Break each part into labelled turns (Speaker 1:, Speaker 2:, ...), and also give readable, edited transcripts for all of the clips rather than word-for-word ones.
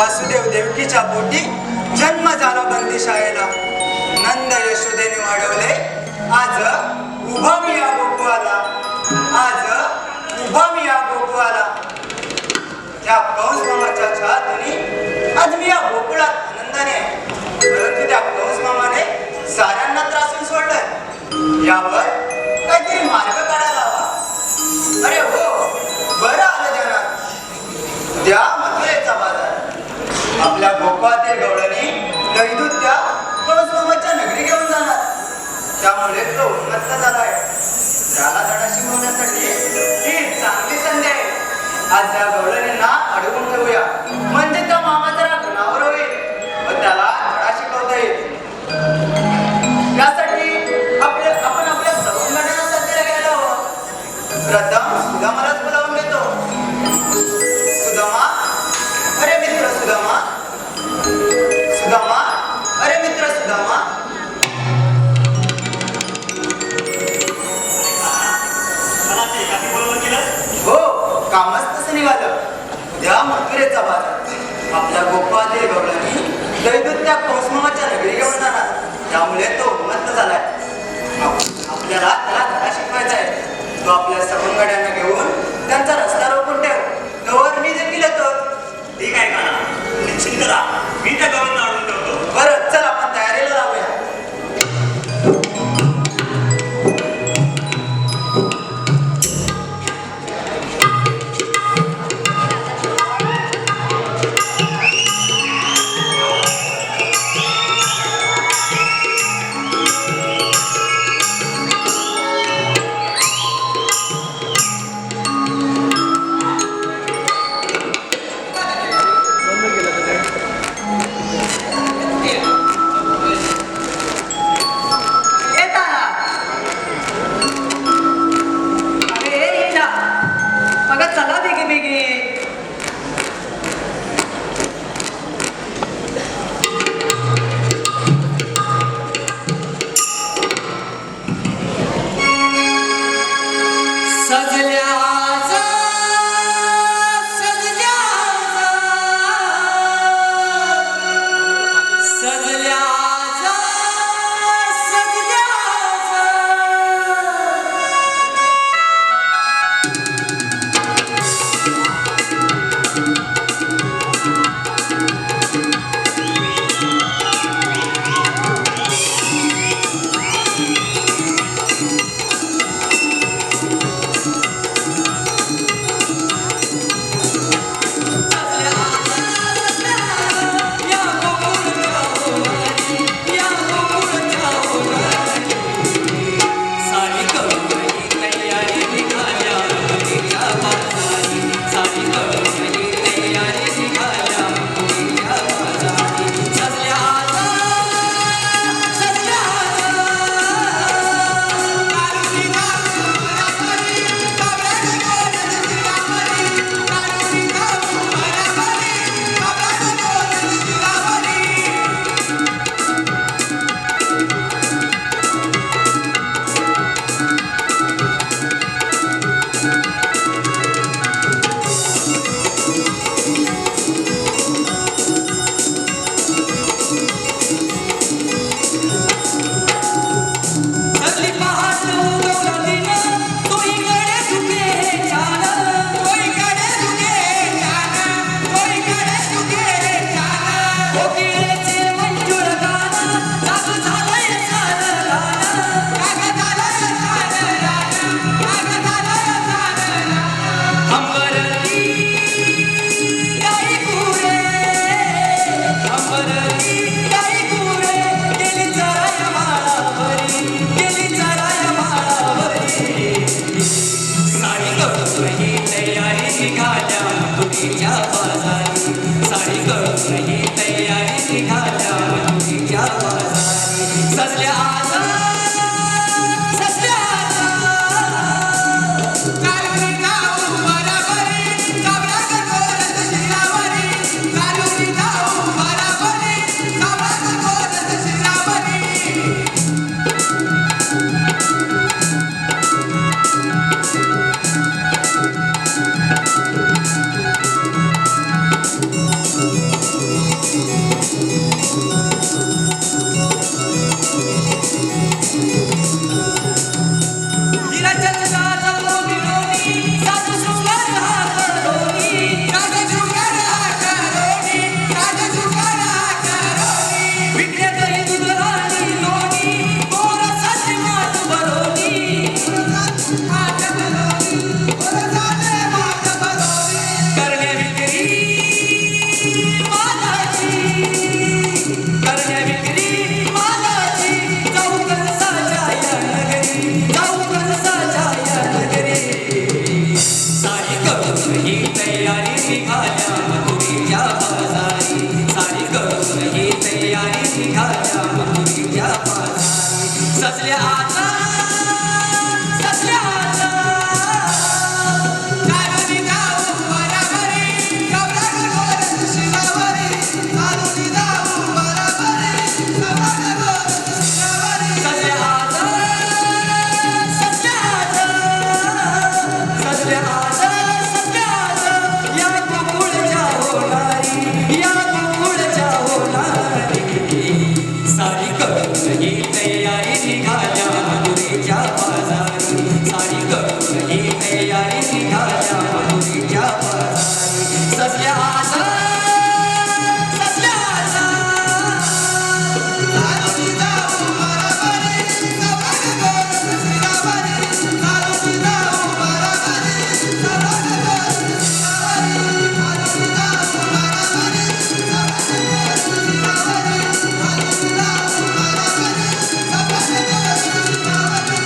Speaker 1: वासुदेव देवकीच्या पोटी जन्म झाला बंदीशाळेला. नंद यशोदेने वाढवले आज उभा मी या गोकुळाला, आज उभा मी या गोकुळाला. त्या कंस मामाच्या छातीने आज मी या गोकुळात आनंदाने, परंतु त्या कंस मामाने साऱ्यांना त्रासून सोडलं. यावर काहीतरी मार्ग काढायला हवा. अरे हो, बरं आलं जनात. त्या मथुरेचा बाजार आपल्या गोकुळातील गवळणी दैदूत त्या कंस मामाच्या नगरी घेऊन जाणार. त्यामुळे तो उन्मत्त झालाय. त्याला धडा शिकवण्यासाठी ही चांगली संधी आहे. आज त्या गवळणींना अडवून ठेवूया, म्हणजे त्या मामा जरा गुणावर होईल व त्याला धडा शिकवता येईल. त्यासाठी आपण आपल्या सवंगड्यांना सध्याला घ्यायला हवं. प्रथम सुदामालाच बोलावून घेतो. सुदामा, अरे मित्र सुदामा, सुदामा, अरे मित्र सुदामा. हो, कामच तसं निघालं. उद्या मथुरेचा बाजार आपल्या गोकुळातील गवळणी दैदूत त्या कंसमामाच्या नगरी घेऊन जाणार. त्यामुळे तो उन्मत्त झालाय. आपल्याला त्याला धडा शिकवायचा आहे. तो आपल्या सवंगड्यांना घेऊन त्यांचा रस्ता रोखून ठेव. तोवर मी देखील येतो.
Speaker 2: ठीक आहे का? निश्चित करा, मी त्या गवळणींना अडवून ठेवतो.
Speaker 1: बरं, चल आपण तयारीला लावूया.
Speaker 3: तयारी निघाल्या मथुरीच्या बाजारी सारी करून ही तयारी निघाल्या मथुरीच्या बाजारी सजल्या आता सजल्या आता चालूनी जाऊ बराबरी गौरा गोर शिवावरी चालूनी जाऊ बराबरी गौरा गोर शिवावरी सजल्या आता सजल्या आता सजल्या आता सजल्या आता या गोकुळच्या होणारी या गोकुळच्या होणारी सारी करून ही तयारी निघाल्या मथुरेच्या बाजारी सारी करून ही तयारी निघाल्या मथुरेच्या बाजारी सजल्या आता सजल्या आता चालूनी जाऊ बराबरी गौरा गोर शिवावरी चालूनी जाऊ बराबरी गौरा गोर शिवावरी चालूनी जाऊ बराबरी गौरा गोर शिवावरी चालूनी जाऊ बराबरी गौरा गोर शिवावरी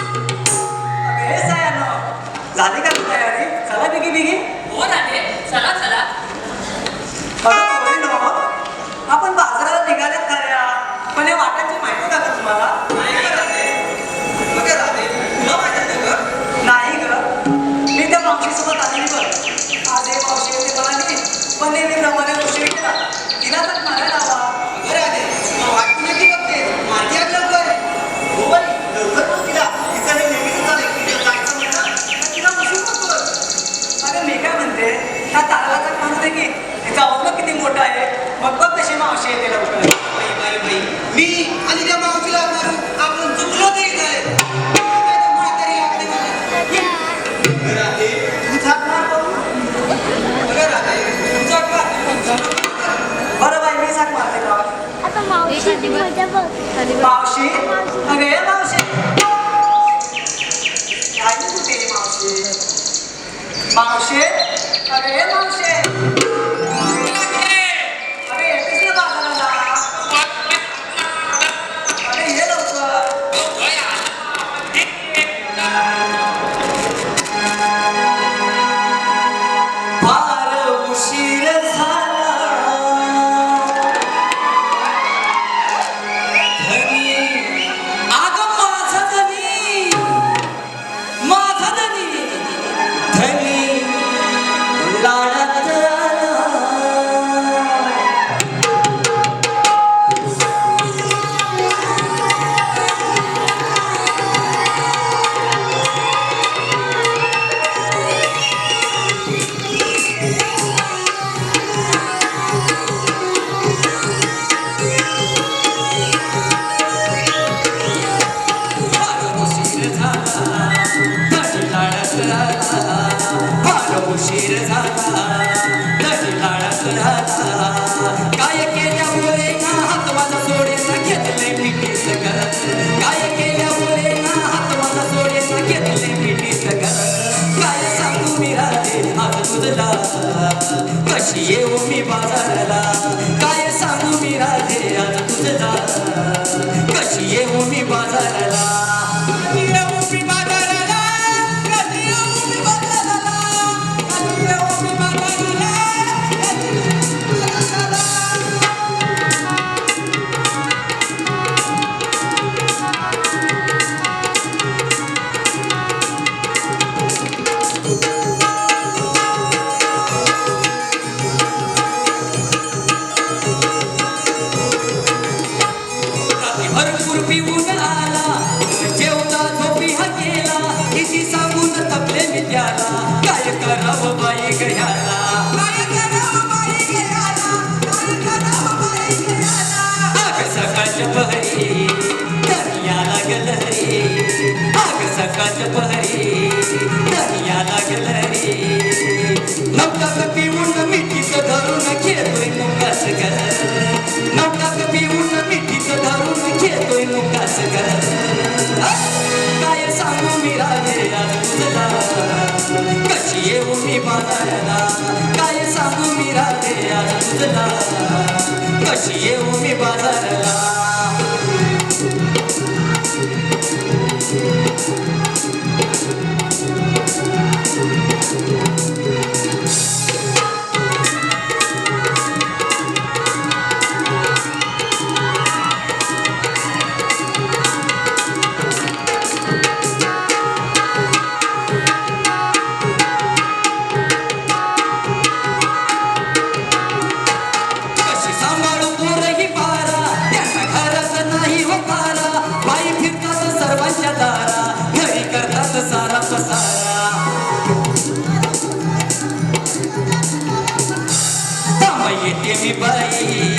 Speaker 1: हे सायानो, झाली का तयारी चला बिगी बिगी
Speaker 4: हो राधे चला चला
Speaker 1: बघा पोरी नो आपण बाजाराला निघालेत खऱ्या पण या वाटांची माहिती का ग तुम्हाला नाही तुला माहिती का नाही ग मी त्या मावशीसोबत आलेली बघ आज हे मावशी येते मला नाही पण नेहमीप्रमाणे उशीर केला तिला तर मारायला हवा अरे आले वाट कुणाची बघते मारती आज लवकर हो बाई लवकर बोल तिला तिचं हे नेहमीच चाललंय तिला जायचं म्हणलं तिला उशीर करतोय अरे मी काय म्हणते त्या ताराचा माणूस आहे की तिचा अवघ किती मोठा आहे मग बघ कशी मावशी येते लवकर बाई मी आणि त्या मावशीला मारू आपण चुकलो तरी झाले बरं बाई मी सांग मारते का
Speaker 5: आता मावशी मजा बघ
Speaker 1: मावशी अगं ये मावशी काय कुठे मावशी मावशी अगं ये मावशी अरे येतेस ना बाजाराला अरे ये लवकर
Speaker 3: फार उशीर झाला धनी अगं माझा धनी धनी लाडात आला फार उशीर झाला धनी लाडात आला फार उशीर झाला धनी लाडात आला काय केल्यामुळे ना हात माझा सोडेना घेतले पिटीस करत काय केल्यामुळे ना हात माझा सोडेना घेतले पिटीस करत काय सांगू मी राधे आज तुझला कशी येऊ मी बाजाराला काय सांगू मी राधे आज तुझला कशी येऊ मी बाजाराला कधी येऊ मी बाजाराला कधी येऊ मी बाजाराला कधी येऊ मी बाजाराला कधी येऊ मी बाजाराला रे दहिया लागलं रे नवटाक पिऊन मिठीत धरून घेतोय मुकास ग नवटाक पिऊन मिठीत धरून घेतोय मुकास ग काय सांगू मी राधे आज तुझला कशी येऊ मी बाजारला काय सांगू मी राधे आज तुझला कशी येऊ मी बाजारला घरी करतात सारा पसारा येते मी बाई